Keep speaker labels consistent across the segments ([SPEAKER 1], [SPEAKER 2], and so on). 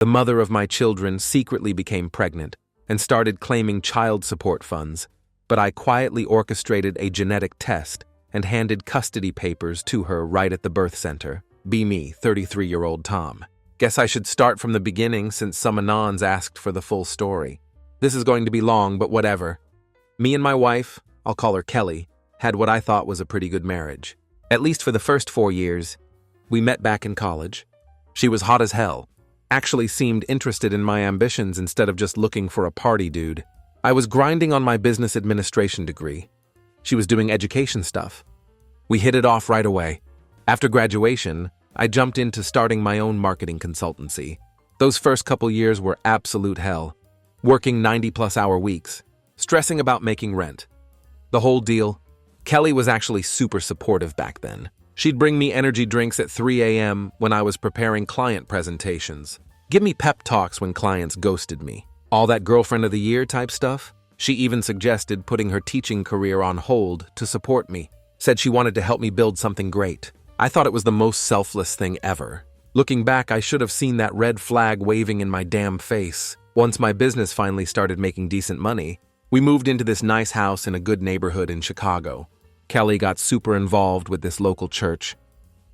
[SPEAKER 1] The mother of my children secretly became pregnant and started claiming child support funds, but I quietly orchestrated a genetic test and handed custody papers to her right at the birth center. Be me, 33-year-old Tom. Guess I should start from the beginning since some anons asked for the full story. This is going to be long, but whatever. Me and my wife, I'll call her Kelly, had what I thought was a pretty good marriage. At least for the first 4 years. We met back in college. She was hot as hell. Actually seemed interested in my ambitions instead of just looking for a party dude. I was grinding on my business administration degree. She was doing education stuff. We hit it off right away. After graduation, I jumped into starting my own marketing consultancy. Those first couple years were absolute hell. Working 90-plus hour weeks, stressing about making rent. The whole deal. Kelly was actually super supportive back then. She'd bring me energy drinks at 3 a.m. when I was preparing client presentations. Give me pep talks when clients ghosted me. All that girlfriend of the year type stuff. She even suggested putting her teaching career on hold to support me. Said she wanted to help me build something great. I thought it was the most selfless thing ever. Looking back, I should have seen that red flag waving in my damn face. Once my business finally started making decent money, we moved into this nice house in a good neighborhood in Chicago. Kelly got super involved with this local church,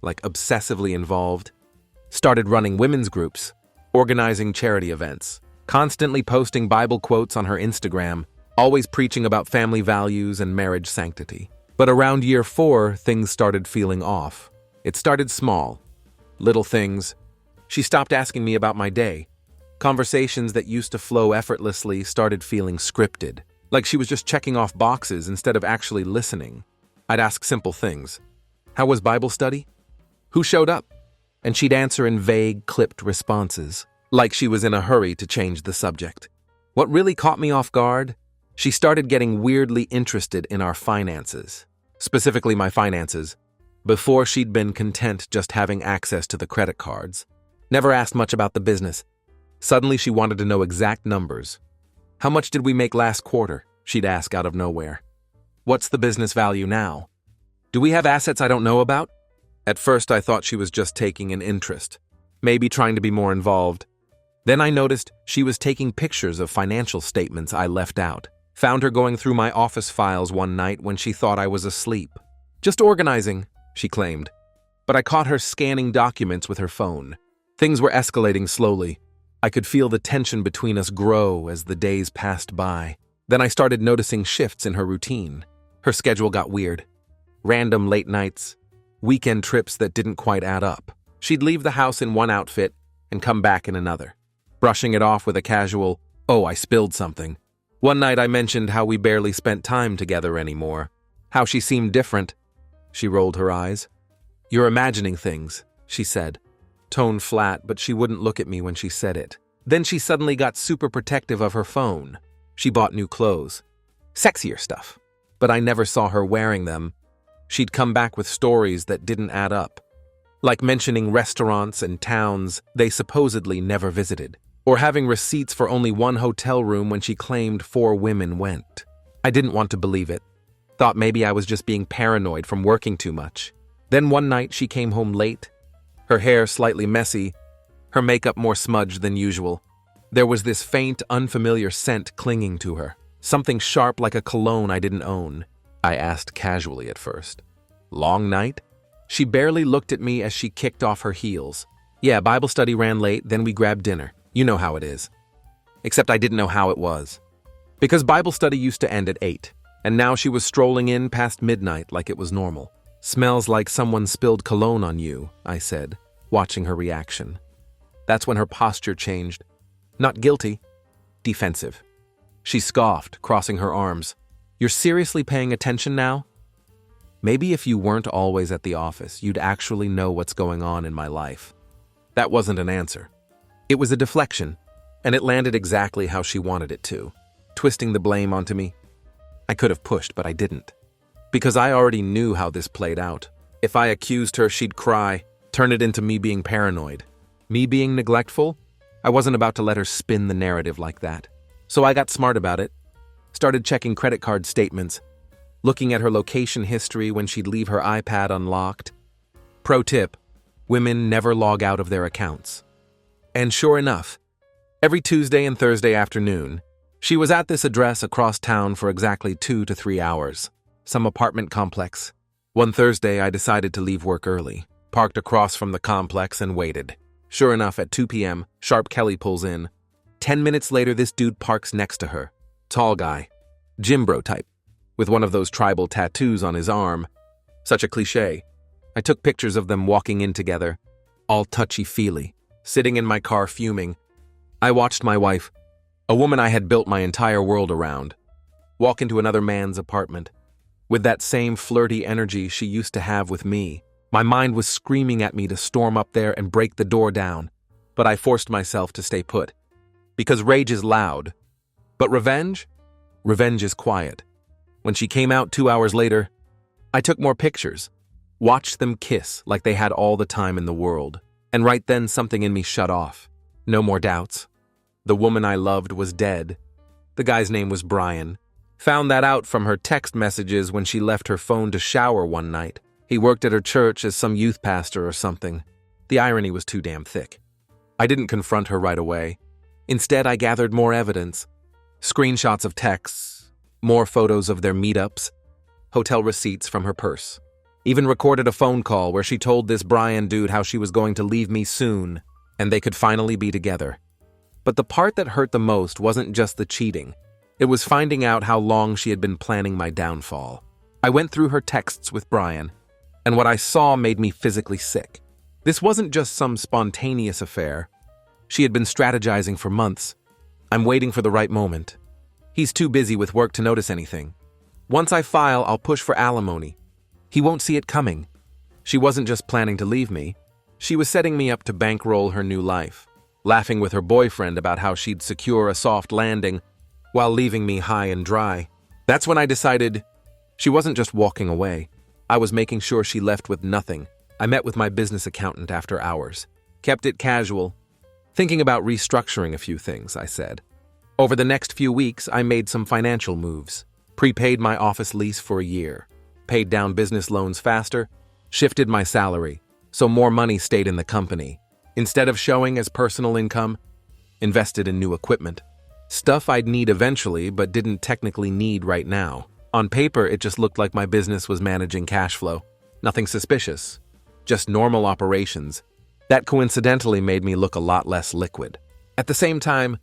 [SPEAKER 1] like obsessively involved. Started running women's groups, organizing charity events, constantly posting Bible quotes on her Instagram, always preaching about family values and marriage sanctity. But around year 4, things started feeling off. It started small, little things. She stopped asking me about my day. Conversations that used to flow effortlessly started feeling scripted, like she was just checking off boxes instead of actually listening. I'd ask simple things. How was Bible study? Who showed up? And she'd answer in vague, clipped responses, like she was in a hurry to change the subject. What really caught me off guard? She started getting weirdly interested in our finances, specifically my finances. Before, she'd been content just having access to the credit cards. Never asked much about the business. Suddenly, she wanted to know exact numbers. How much did we make last quarter? She'd ask out of nowhere. What's the business value now? Do we have assets I don't know about? At first, I thought she was just taking an interest, maybe trying to be more involved. Then I noticed she was taking pictures of financial statements I left out. Found her going through my office files one night when she thought I was asleep. Just organizing, she claimed. But I caught her scanning documents with her phone. Things were escalating slowly. I could feel the tension between us grow as the days passed by. Then I started noticing shifts in her routine. Her schedule got weird. Random late nights, weekend trips that didn't quite add up. She'd leave the house in one outfit and come back in another, brushing it off with a casual, "Oh, I spilled something." One night I mentioned how we barely spent time together anymore, how she seemed different. She rolled her eyes. "You're imagining things," she said. Tone flat, but she wouldn't look at me when she said it. Then she suddenly got super protective of her phone. She bought new clothes. Sexier stuff. But I never saw her wearing them. She'd come back with stories that didn't add up. Like mentioning restaurants and towns they supposedly never visited. Or having receipts for only one hotel room when she claimed 4 women went. I didn't want to believe it. Thought maybe I was just being paranoid from working too much. Then one night she came home late. Her hair slightly messy. Her makeup more smudged than usual. There was this faint, unfamiliar scent clinging to her. Something sharp like a cologne I didn't own. I asked casually at first. Long night? She barely looked at me as she kicked off her heels. Yeah, Bible study ran late, then we grabbed dinner. You know how it is. Except I didn't know how it was. Because Bible study used to end at 8, and now she was strolling in past midnight like it was normal. Smells like someone spilled cologne on you, I said, watching her reaction. That's when her posture changed. Not guilty, defensive. She scoffed, crossing her arms. You're seriously paying attention now? Maybe if you weren't always at the office, you'd actually know what's going on in my life. That wasn't an answer. It was a deflection, and it landed exactly how she wanted it to, twisting the blame onto me. I could have pushed, but I didn't. Because I already knew how this played out. If I accused her, she'd cry, turn it into me being paranoid. Me being neglectful? I wasn't about to let her spin the narrative like that. So I got smart about it. Started checking credit card statements, looking at her location history when she'd leave her iPad unlocked. Pro tip, women never log out of their accounts. And sure enough, every Tuesday and Thursday afternoon, she was at this address across town for exactly 2 to 3 hours. Some apartment complex. One Thursday, I decided to leave work early, parked across from the complex and waited. Sure enough, at 2 p.m., Sharp Kelly pulls in. 10 minutes later, this dude parks next to her. Tall guy. Gym bro type. With one of those tribal tattoos on his arm. Such a cliche. I took pictures of them walking in together, all touchy-feely, sitting in my car fuming. I watched my wife, a woman I had built my entire world around, walk into another man's apartment. With that same flirty energy she used to have with me, my mind was screaming at me to storm up there and break the door down, but I forced myself to stay put. Because rage is loud, but revenge? Revenge is quiet. When she came out 2 hours later, I took more pictures, watched them kiss like they had all the time in the world, and right then something in me shut off. No more doubts. The woman I loved was dead. The guy's name was Brian. Found that out from her text messages when she left her phone to shower one night. He worked at her church as some youth pastor or something. The irony was too damn thick. I didn't confront her right away. Instead, I gathered more evidence. Screenshots of texts, more photos of their meetups, hotel receipts from her purse. Even recorded a phone call where she told this Brian dude how she was going to leave me soon, and they could finally be together. But the part that hurt the most wasn't just the cheating. It was finding out how long she had been planning my downfall. I went through her texts with Brian, and what I saw made me physically sick. This wasn't just some spontaneous affair. She had been strategizing for months. I'm waiting for the right moment. He's too busy with work to notice anything. Once I file, I'll push for alimony. He won't see it coming. She wasn't just planning to leave me. She was setting me up to bankroll her new life, laughing with her boyfriend about how she'd secure a soft landing while leaving me high and dry. That's when I decided she wasn't just walking away. I was making sure she left with nothing. I met with my business accountant after hours. Kept it casual. Thinking about restructuring a few things, I said. Over the next few weeks, I made some financial moves. Prepaid my office lease for a year. Paid down business loans faster. Shifted my salary, so more money stayed in the company. Instead of showing as personal income, invested in new equipment. Stuff I'd need eventually, but didn't technically need right now. On paper, it just looked like my business was managing cash flow. Nothing suspicious. Just normal operations. That coincidentally made me look a lot less liquid. At the same time,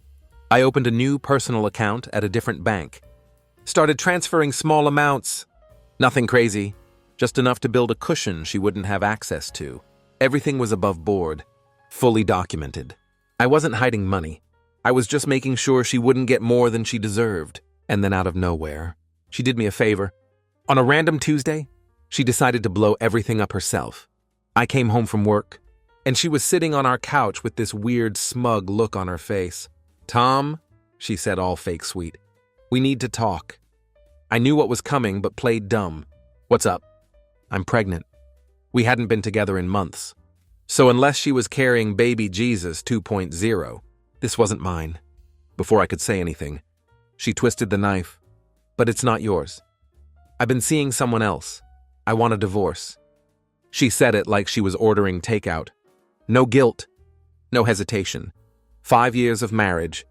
[SPEAKER 1] I opened a new personal account at a different bank. Started transferring small amounts. Nothing crazy. Just enough to build a cushion she wouldn't have access to. Everything was above board. Fully documented. I wasn't hiding money. I was just making sure she wouldn't get more than she deserved. And then out of nowhere, she did me a favor. On a random Tuesday, she decided to blow everything up herself. I came home from work, and she was sitting on our couch with this weird, smug look on her face. "Tom," she said, all fake sweet, "we need to talk." I knew what was coming, but played dumb. "What's up?" "I'm pregnant." We hadn't been together in months. So unless she was carrying baby Jesus 2.0, this wasn't mine. Before I could say anything, she twisted the knife. "But it's not yours. I've been seeing someone else. I want a divorce." She said it like she was ordering takeout. No guilt, no hesitation. 5 years of marriage,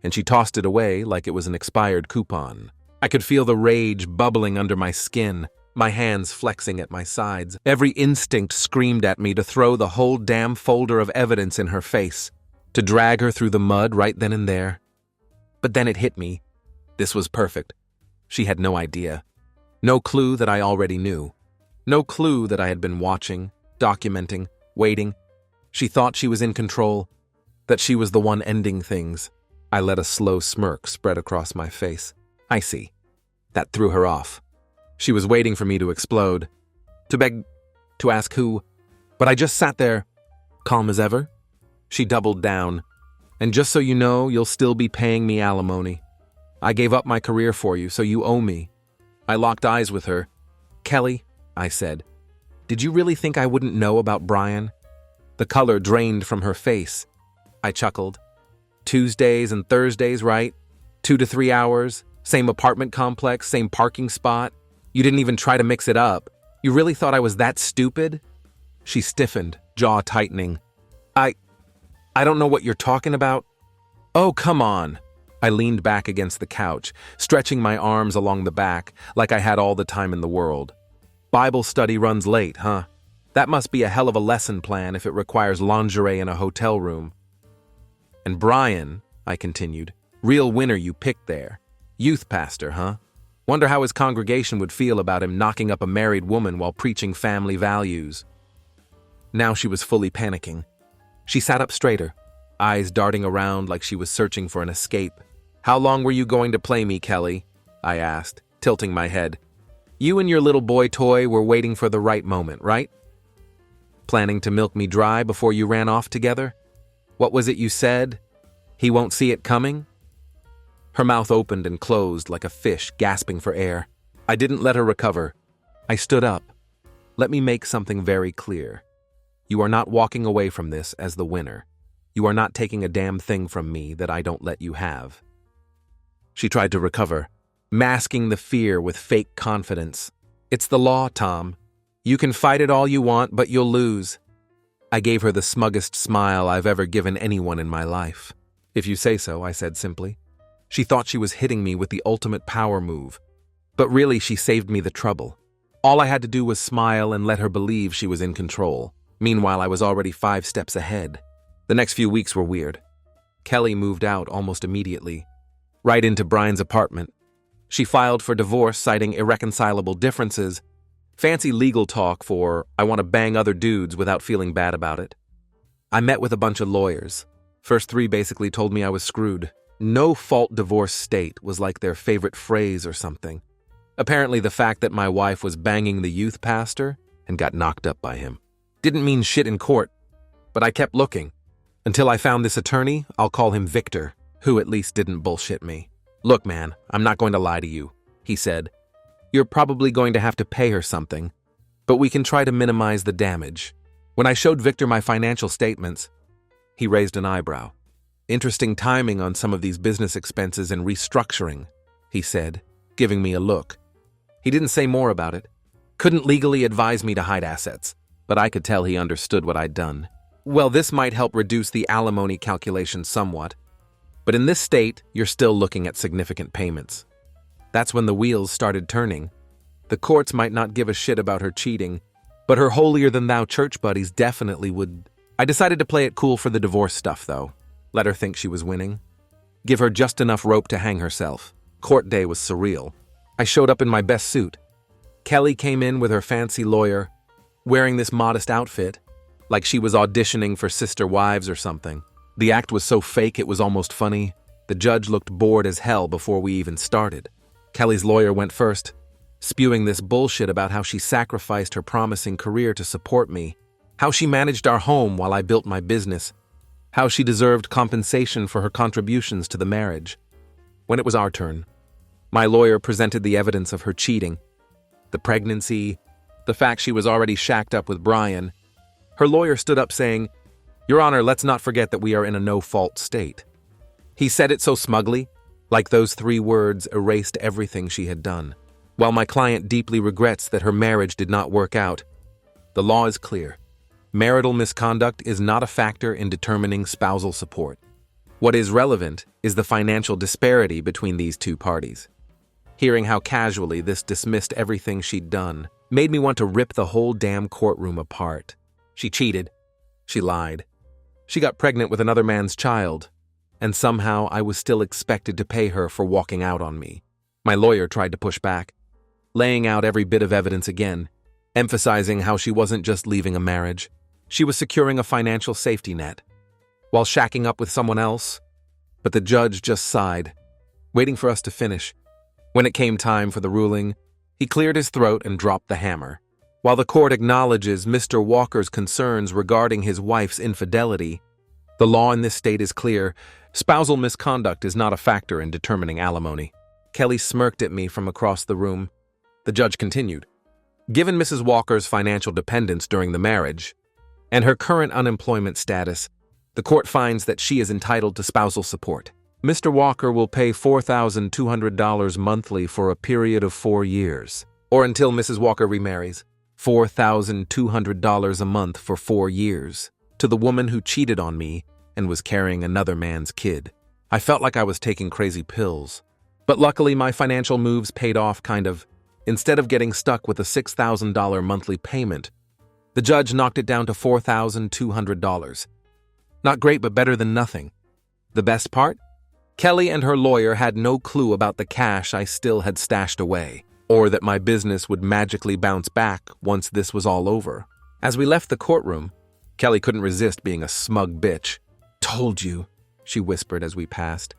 [SPEAKER 1] and she tossed it away like it was an expired coupon. I could feel the rage bubbling under my skin, my hands flexing at my sides. Every instinct screamed at me to throw the whole damn folder of evidence in her face, to drag her through the mud right then and there. But then it hit me. This was perfect. She had no idea. No clue that I already knew. No clue that I had been watching, documenting, waiting. She thought she was in control, that she was the one ending things. I let a slow smirk spread across my face. I see. That threw her off. She was waiting for me to explode, to beg, to ask who. But I just sat there, calm as ever. She doubled down. "And just so you know, you'll still be paying me alimony. I gave up my career for you, so you owe me." I locked eyes with her. "Kelly," I said, "did you really think I wouldn't know about Brian?" The color drained from her face. I chuckled. "Tuesdays and Thursdays, right? 2 to 3 hours, same apartment complex, same parking spot. You didn't even try to mix it up. You really thought I was that stupid?" She stiffened, jaw tightening. I I don't know what you're talking about. Oh, come on. I leaned back against the couch, stretching my arms along the back like I had all the time in the world. Bible study runs late, huh? That must be a hell of a lesson plan if it requires lingerie in a hotel room. And Brian, I continued, real winner you picked there. Youth pastor, huh? Wonder how his congregation would feel about him knocking up a married woman while preaching family values. Now she was fully panicking. She sat up straighter, eyes darting around like she was searching for an escape. How long were you going to play me, Kelly? I asked, tilting my head. You and your little boy toy were waiting for the right moment, right? Planning to milk me dry before you ran off together? What was it you said? He won't see it coming? Her mouth opened and closed like a fish gasping for air. I didn't let her recover. I stood up. Let me make something very clear. You are not walking away from this as the winner. You are not taking a damn thing from me that I don't let you have. She tried to recover, masking the fear with fake confidence. It's the law, Tom. You can fight it all you want, but you'll lose. I gave her the smuggest smile I've ever given anyone in my life. If you say so, I said simply. She thought she was hitting me with the ultimate power move. But really, she saved me the trouble. All I had to do was smile and let her believe she was in control. Meanwhile, I was already 5 steps ahead. The next few weeks were weird. Kelly moved out almost immediately, right into Brian's apartment. She filed for divorce, citing irreconcilable differences, fancy legal talk for, I want to bang other dudes without feeling bad about it. I met with a bunch of lawyers. First 3 basically told me I was screwed. No-fault divorce state was like their favorite phrase or something. Apparently the fact that my wife was banging the youth pastor and got knocked up by him didn't mean shit in court, but I kept looking. Until I found this attorney, I'll call him Victor, who at least didn't bullshit me. Look, man, I'm not going to lie to you, he said. You're probably going to have to pay her something, but we can try to minimize the damage. When I showed Victor my financial statements, he raised an eyebrow. Interesting timing on some of these business expenses and restructuring, he said, giving me a look. He didn't say more about it. Couldn't legally advise me to hide assets, but I could tell he understood what I'd done. Well, this might help reduce the alimony calculation somewhat, but in this state, you're still looking at significant payments. That's when the wheels started turning. The courts might not give a shit about her cheating, but her holier-than-thou church buddies definitely would. I decided to play it cool for the divorce stuff, though. Let her think she was winning. Give her just enough rope to hang herself. Court day was surreal. I showed up in my best suit. Kelly came in with her fancy lawyer, wearing this modest outfit, like she was auditioning for Sister Wives or something. The act was so fake it was almost funny. The judge looked bored as hell before we even started. Kelly's lawyer went first, spewing this bullshit about how she sacrificed her promising career to support me, how she managed our home while I built my business, how she deserved compensation for her contributions to the marriage. When it was our turn, my lawyer presented the evidence of her cheating, the pregnancy, the fact she was already shacked up with Brian. Her lawyer stood up saying, Your Honor, let's not forget that we are in a no-fault state. He said it so smugly, like those 3 words erased everything she had done. While my client deeply regrets that her marriage did not work out, the law is clear. Marital misconduct is not a factor in determining spousal support. What is relevant is the financial disparity between these 2 parties. Hearing how casually this dismissed everything she'd done made me want to rip the whole damn courtroom apart. She cheated. She lied. She got pregnant with another man's child. And somehow I was still expected to pay her for walking out on me. My lawyer tried to push back, laying out every bit of evidence again, emphasizing how she wasn't just leaving a marriage. She was securing a financial safety net, while shacking up with someone else. But the judge just sighed, waiting for us to finish. When it came time for the ruling, he cleared his throat and dropped the hammer. While the court acknowledges Mr. Walker's concerns regarding his wife's infidelity, the law in this state is clear. Spousal misconduct is not a factor in determining alimony. Kelly smirked at me from across the room. The judge continued. Given Mrs. Walker's financial dependence during the marriage and her current unemployment status, the court finds that she is entitled to spousal support. Mr. Walker will pay $4,200 monthly for a period of 4 years, or until Mrs. Walker remarries. $4,200 a month for 4 years to the woman who cheated on me and was carrying another man's kid. I felt like I was taking crazy pills. But luckily, my financial moves paid off kind of. Instead of getting stuck with a $6,000 monthly payment, the judge knocked it down to $4,200. Not great, but better than nothing. The best part? Kelly and her lawyer had no clue about the cash I still had stashed away, or that my business would magically bounce back once this was all over. As we left the courtroom, Kelly couldn't resist being a smug bitch. "Told you," she whispered as we passed.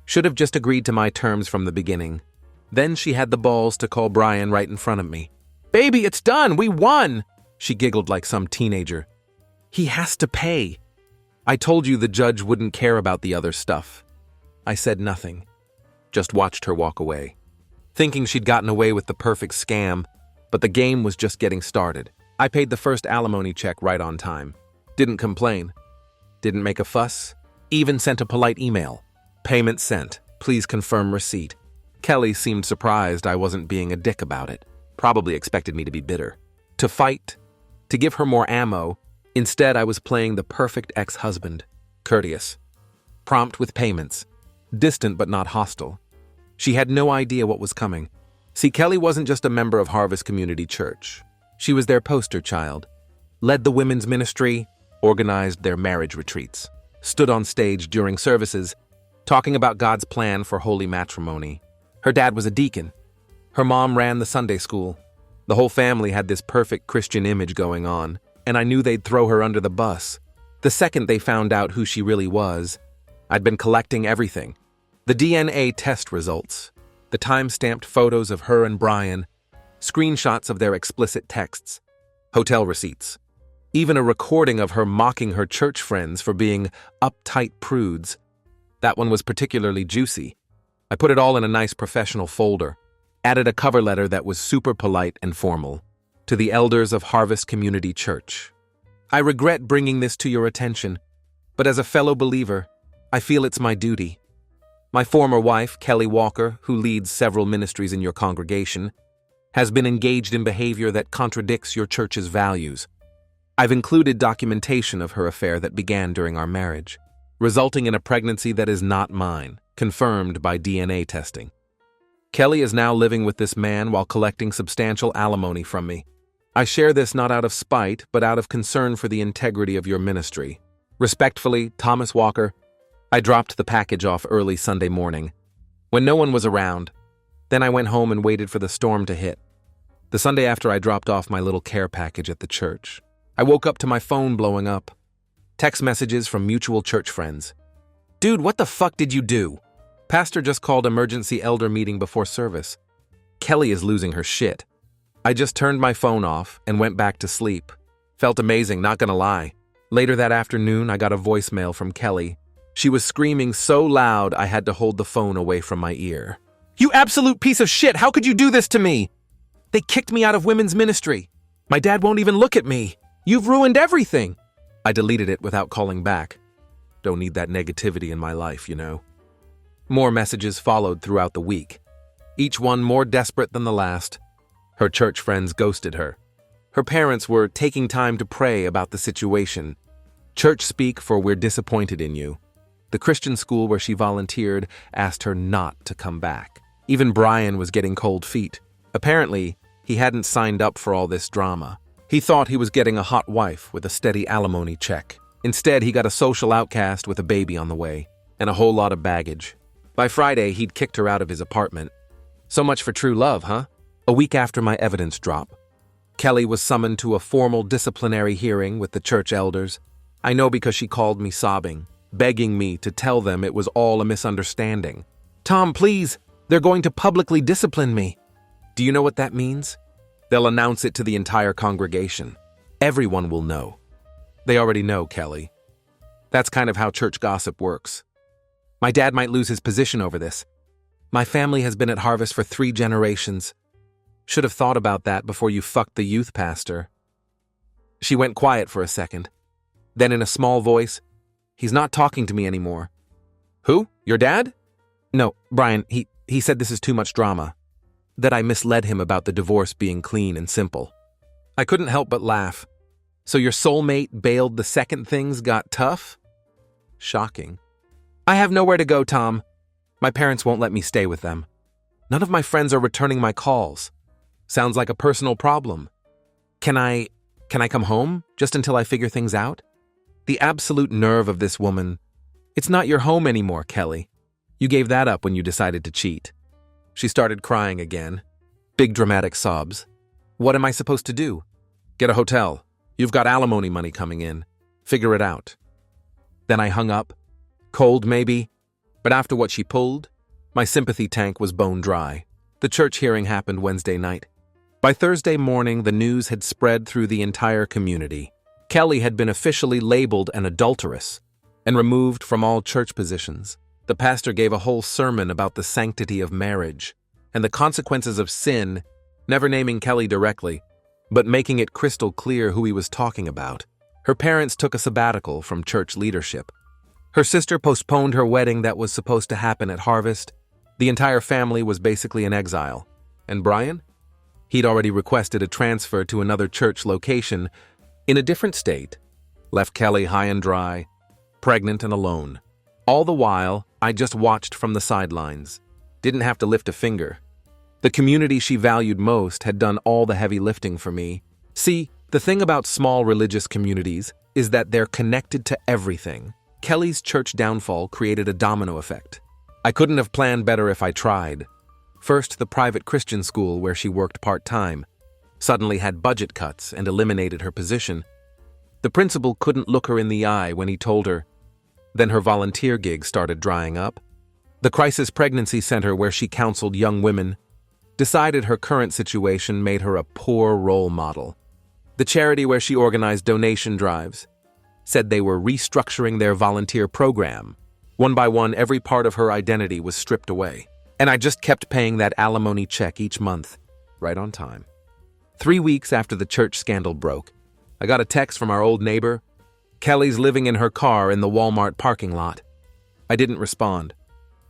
[SPEAKER 1] "Should have just agreed to my terms from the beginning." Then she had the balls to call Brian right in front of me. "Baby, it's done! We won!" She giggled like some teenager. "He has to pay. I told you the judge wouldn't care about the other stuff." I said nothing, just watched her walk away, thinking she'd gotten away with the perfect scam, but the game was just getting started. I paid the first alimony check right on time. Didn't complain. Didn't make a fuss. Even sent a polite email. "Payment sent. Please confirm receipt." Kelly seemed surprised I wasn't being a dick about it. Probably expected me to be bitter. To fight. To give her more ammo. Instead, I was playing the perfect ex-husband. Courteous. Prompt with payments. Distant but not hostile. She had no idea what was coming. See, Kelly wasn't just a member of Harvest Community Church. She was their poster child. Led the women's ministry, organized their marriage retreats, stood on stage during services, talking about God's plan for holy matrimony. Her dad was a deacon. Her mom ran the Sunday school. The whole family had this perfect Christian image going on, and I knew they'd throw her under the bus. The second they found out who she really was, I'd been collecting everything. The DNA test results, the time-stamped photos of her and Brian, screenshots of their explicit texts, hotel receipts, even a recording of her mocking her church friends for being uptight prudes. That one was particularly juicy. I put it all in a nice professional folder, added a cover letter that was super polite and formal, to the elders of Harvest Community Church. "I regret bringing this to your attention, but as a fellow believer, I feel it's my duty. My former wife, Kelly Walker, who leads several ministries in your congregation, has been engaged in behavior that contradicts your church's values. I've included documentation of her affair that began during our marriage, resulting in a pregnancy that is not mine, confirmed by DNA testing. Kelly is now living with this man while collecting substantial alimony from me. I share this not out of spite, but out of concern for the integrity of your ministry. Respectfully, Thomas Walker." I dropped the package off early Sunday morning, when no one was around. Then I went home and waited for the storm to hit. The Sunday after I dropped off my little care package at the church, I woke up to my phone blowing up. Text messages from mutual church friends. "Dude, what the fuck did you do? Pastor just called emergency elder meeting before service. Kelly is losing her shit." I just turned my phone off and went back to sleep. Felt amazing, not gonna lie. Later that afternoon, I got a voicemail from Kelly. She was screaming so loud I had to hold the phone away from my ear. "You absolute piece of shit! How could you do this to me? They kicked me out of women's ministry. My dad won't even look at me. You've ruined everything." I deleted it without calling back. Don't need that negativity in my life, you know. More messages followed throughout the week, each one more desperate than the last. Her church friends ghosted her. Her parents were taking time to pray about the situation. Church speak for "we're disappointed in you." The Christian school where she volunteered asked her not to come back. Even Brian was getting cold feet. Apparently, he hadn't signed up for all this drama. He thought he was getting a hot wife with a steady alimony check. Instead, he got a social outcast with a baby on the way, and a whole lot of baggage. By Friday, he'd kicked her out of his apartment. So much for true love, huh? A week after my evidence drop, Kelly was summoned to a formal disciplinary hearing with the church elders. I know because she called me sobbing, begging me to tell them it was all a misunderstanding. "Tom, please, they're going to publicly discipline me." Do you know what that means? They'll announce it to the entire congregation. Everyone will know. They already know, Kelly. That's kind of how church gossip works. My dad might lose his position over this. My family has been at Harvest for 3 generations. Should have thought about that before you fucked the youth pastor. She went quiet for a second. Then in a small voice, "He's not talking to me anymore." "Who? Your dad?" "No, Brian, he said this is too much drama. That I misled him about the divorce being clean and simple." I couldn't help but laugh. "So your soulmate bailed the second things got tough?" Shocking. I have nowhere to go, Tom. My parents won't let me stay with them. None of my friends are returning my calls. Sounds like a personal problem. Can I come home just until I figure things out? The absolute nerve of this woman. It's not your home anymore, Kelly. You gave that up when you decided to cheat. She started crying again. Big dramatic sobs. What am I supposed to do? Get a hotel. You've got alimony money coming in. Figure it out. Then I hung up. Cold, maybe. But after what she pulled, my sympathy tank was bone dry. The church hearing happened Wednesday night. By Thursday morning, the news had spread through the entire community. Kelly had been officially labeled an adulteress and removed from all church positions. The pastor gave a whole sermon about the sanctity of marriage and the consequences of sin, never naming Kelly directly, but making it crystal clear who he was talking about. Her parents took a sabbatical from church leadership. Her sister postponed her wedding that was supposed to happen at Harvest. The entire family was basically in exile. And Brian? He'd already requested a transfer to another church location in a different state, left Kelly high and dry, pregnant and alone. All the while, I just watched from the sidelines. Didn't have to lift a finger. The community she valued most had done all the heavy lifting for me. See, the thing about small religious communities is that they're connected to everything. Kelly's church downfall created a domino effect. I couldn't have planned better if I tried. First, the private Christian school where she worked part-time suddenly had budget cuts and eliminated her position. The principal couldn't look her in the eye when he told her. Then her volunteer gig started drying up. The crisis pregnancy center where she counseled young women decided her current situation made her a poor role model. The charity where she organized donation drives said they were restructuring their volunteer program. One by one, every part of her identity was stripped away. And I just kept paying that alimony check each month, right on time. 3 weeks after the church scandal broke, I got a text from our old neighbor. Kelly's living in her car in the Walmart parking lot. I didn't respond,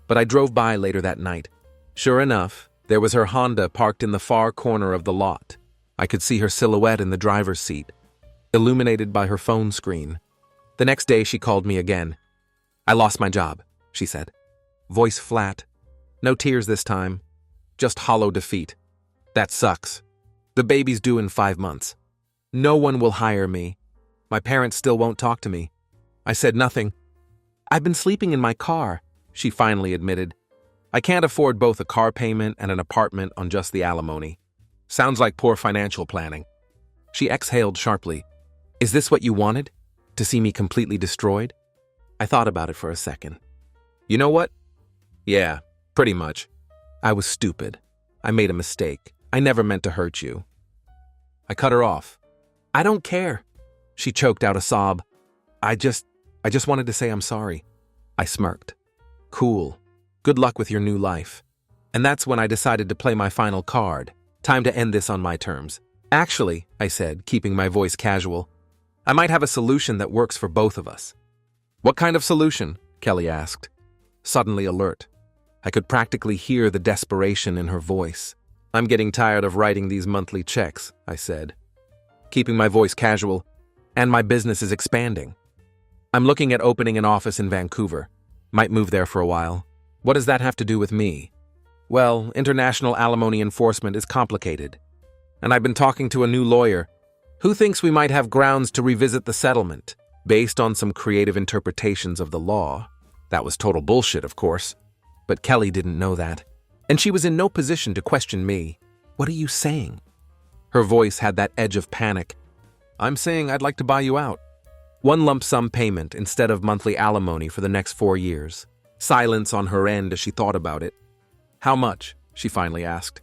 [SPEAKER 1] but I drove by later that night. Sure enough, there was her Honda parked in the far corner of the lot. I could see her silhouette in the driver's seat, illuminated by her phone screen. The next day, she called me again. I lost my job, she said. Voice flat. No tears this time. Just hollow defeat. That sucks. The baby's due in 5 months. No one will hire me. My parents still won't talk to me. I said nothing. I've been sleeping in my car, she finally admitted. I can't afford both a car payment and an apartment on just the alimony. Sounds like poor financial planning. She exhaled sharply. Is this what you wanted? To see me completely destroyed? I thought about it for a second. You know what? Yeah. Pretty much. I was stupid. I made a mistake. I never meant to hurt you. I cut her off. I don't care. She choked out a sob. I just wanted to say I'm sorry. I smirked. Cool. Good luck with your new life. And that's when I decided to play my final card. Time to end this on my terms. Actually, I said, keeping my voice casual, I might have a solution that works for both of us. What kind of solution? Kelly asked, suddenly alert. I could practically hear the desperation in her voice. I'm getting tired of writing these monthly checks, I said, keeping my voice casual, and my business is expanding. I'm looking at opening an office in Vancouver. Might move there for a while. What does that have to do with me? Well, international alimony enforcement is complicated. And I've been talking to a new lawyer who thinks we might have grounds to revisit the settlement based on some creative interpretations of the law. That was total bullshit, of course. But Kelly didn't know that. And she was in no position to question me. What are you saying? Her voice had that edge of panic. I'm saying I'd like to buy you out. One lump sum payment instead of monthly alimony for the next 4 years. Silence on her end as she thought about it. How much? She finally asked.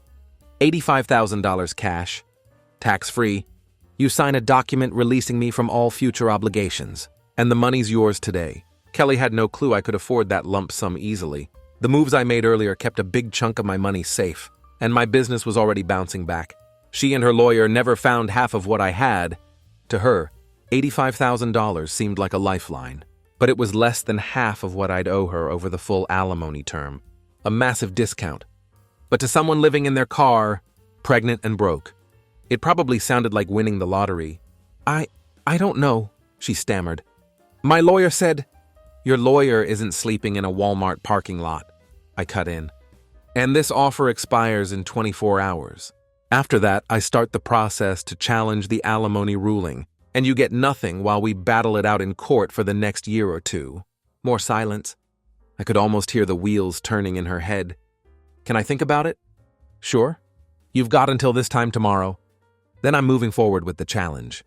[SPEAKER 1] $85,000 cash. Tax-free. You sign a document releasing me from all future obligations. And the money's yours today. Kelly had no clue I could afford that lump sum easily. The moves I made earlier kept a big chunk of my money safe, and my business was already bouncing back. She and her lawyer never found half of what I had. To her, $85,000 seemed like a lifeline, but it was less than half of what I'd owe her over the full alimony term. A massive discount. But to someone living in their car, pregnant and broke, it probably sounded like winning the lottery. I don't know, she stammered. My lawyer said, Your lawyer isn't sleeping in a Walmart parking lot, I cut in. And this offer expires in 24 hours. After that, I start the process to challenge the alimony ruling, and you get nothing while we battle it out in court for the next year or two. More silence. I could almost hear the wheels turning in her head. Can I think about it? Sure. You've got until this time tomorrow. Then I'm moving forward with the challenge.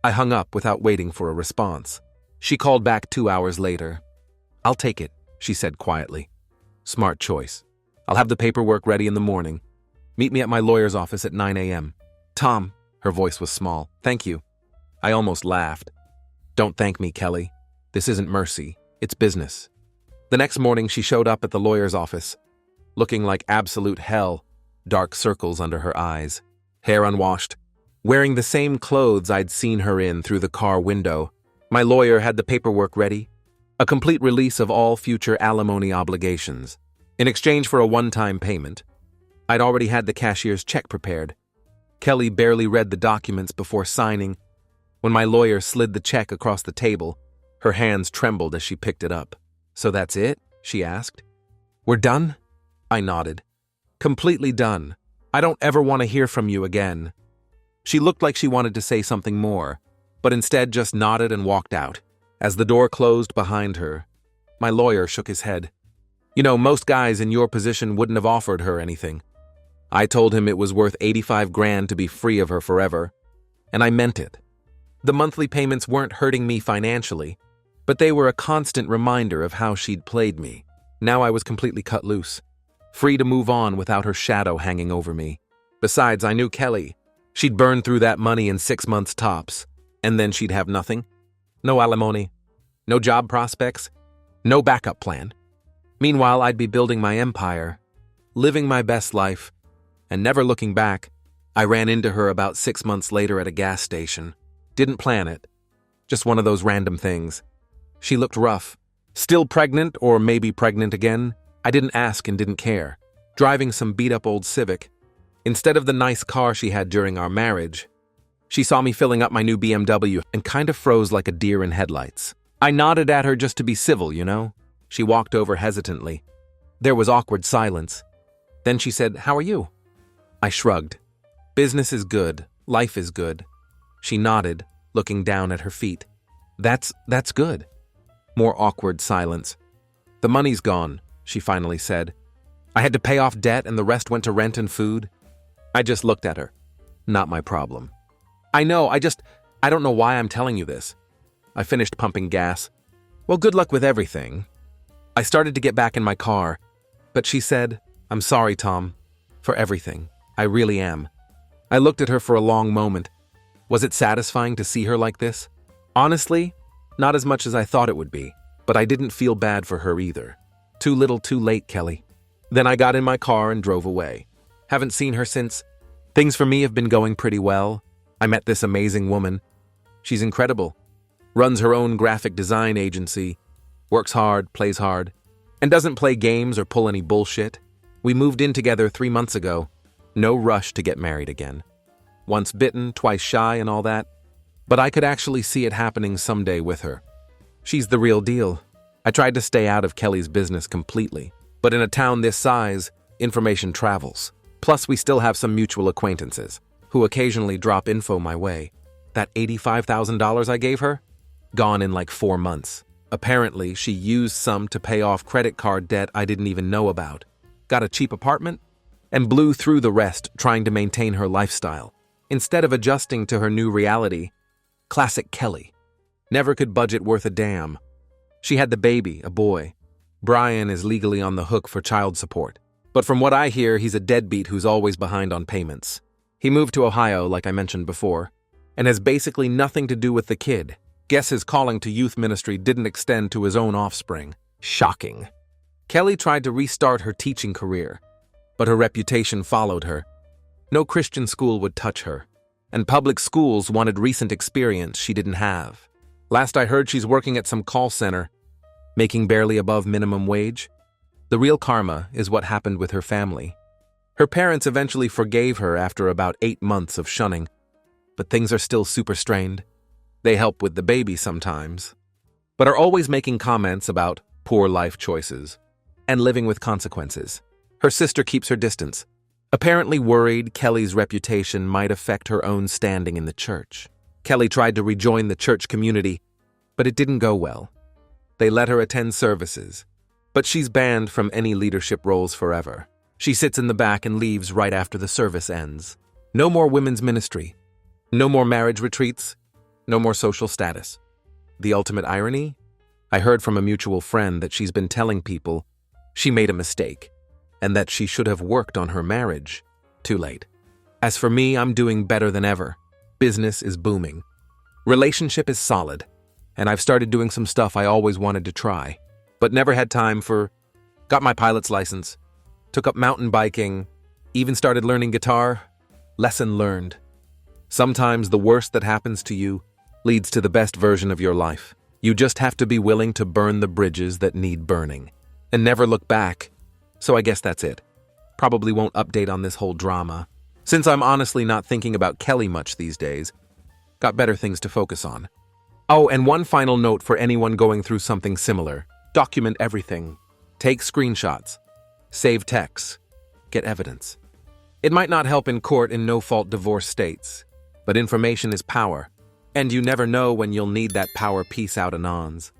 [SPEAKER 1] I hung up without waiting for a response. She called back 2 hours later. I'll take it, she said quietly. Smart choice. I'll have the paperwork ready in the morning. Meet me at my lawyer's office at 9 a.m. Tom, her voice was small. Thank you. I almost laughed. Don't thank me, Kelly. This isn't mercy. It's business. The next morning, she showed up at the lawyer's office, looking like absolute hell, dark circles under her eyes, hair unwashed, wearing the same clothes I'd seen her in through the car window. My lawyer had the paperwork ready, a complete release of all future alimony obligations. In exchange for a one-time payment, I'd already had the cashier's check prepared. Kelly barely read the documents before signing. When my lawyer slid the check across the table, her hands trembled as she picked it up. So that's it? She asked. We're done? I nodded. Completely done. I don't ever want to hear from you again. She looked like she wanted to say something more, but instead just nodded and walked out. As the door closed behind her, my lawyer shook his head. You know, most guys in your position wouldn't have offered her anything. I told him it was worth 85 grand to be free of her forever, and I meant it. The monthly payments weren't hurting me financially, but they were a constant reminder of how she'd played me. Now I was completely cut loose, free to move on without her shadow hanging over me. Besides, I knew Kelly. She'd burn through that money in 6 months tops, and then she'd have nothing. No alimony, no job prospects, no backup plan. Meanwhile, I'd be building my empire, living my best life, and never looking back. I ran into her about 6 months later at a gas station. Didn't plan it. Just one of those random things. She looked rough. Still pregnant, or maybe pregnant again. I didn't ask and didn't care. Driving some beat-up old Civic. Instead of the nice car she had during our marriage, she saw me filling up my new BMW and kind of froze like a deer in headlights. I nodded at her just to be civil, you know? She walked over hesitantly. There was awkward silence. Then she said, "How are you?" I shrugged. Business is good. Life is good. She nodded, looking down at her feet. That's good. More awkward silence. The money's gone, she finally said. I had to pay off debt and the rest went to rent and food. I just looked at her. Not my problem. I know, I don't know why I'm telling you this. I finished pumping gas. Well, good luck with everything. I started to get back in my car, but she said, I'm sorry, Tom, for everything. I really am. I looked at her for a long moment. Was it satisfying to see her like this? Honestly, not as much as I thought it would be, but I didn't feel bad for her either. Too little, too late, Kelly. Then I got in my car and drove away. Haven't seen her since. Things for me have been going pretty well. I met this amazing woman. She's incredible. Runs her own graphic design agency. Works hard, plays hard, and doesn't play games or pull any bullshit. We moved in together 3 months ago. No rush to get married again. Once bitten, twice shy and all that. But I could actually see it happening someday with her. She's the real deal. I tried to stay out of Kelly's business completely, but in a town this size, information travels. Plus, we still have some mutual acquaintances who occasionally drop info my way. That $85,000 I gave her? Gone in like 4 months. Apparently, she used some to pay off credit card debt I didn't even know about. Got a cheap apartment? And blew through the rest trying to maintain her lifestyle. Instead of adjusting to her new reality, classic Kelly. Never could budget worth a damn. She had the baby, a boy. Brian is legally on the hook for child support. But from what I hear, he's a deadbeat who's always behind on payments. He moved to Ohio, like I mentioned before, and has basically nothing to do with the kid. Guess his calling to youth ministry didn't extend to his own offspring. Shocking. Kelly tried to restart her teaching career, but her reputation followed her. No Christian school would touch her, and public schools wanted recent experience she didn't have. Last I heard, she's working at some call center, making barely above minimum wage. The real karma is what happened with her family. Her parents eventually forgave her after about 8 months of shunning, but things are still super strained. They help with the baby sometimes. but are always making comments about poor life choices and living with consequences. Her sister keeps her distance, apparently worried Kelly's reputation might affect her own standing in the church. Kelly tried to rejoin the church community, but it didn't go well. They let her attend services, but she's banned from any leadership roles forever. She sits in the back and leaves right after the service ends. No more women's ministry. No more marriage retreats. No more social status. The ultimate irony? I heard from a mutual friend that she's been telling people she made a mistake and that she should have worked on her marriage. Too late. As for me, I'm doing better than ever. Business is booming. Relationship is solid. And I've started doing some stuff I always wanted to try, but never had time for. Got my pilot's license. Took up mountain biking. Even started learning guitar. Lesson learned. Sometimes the worst that happens to you leads to the best version of your life. You just have to be willing to burn the bridges that need burning and never look back. So I guess that's it. Probably won't update on this whole drama, since I'm honestly not thinking about Kelly much these days. Got better things to focus on. Oh, and one final note for anyone going through something similar. Document everything. Take screenshots. Save texts. Get evidence. It might not help in court in no-fault divorce states, but information is power. And you never know when you'll need that power. Peace out, Anons.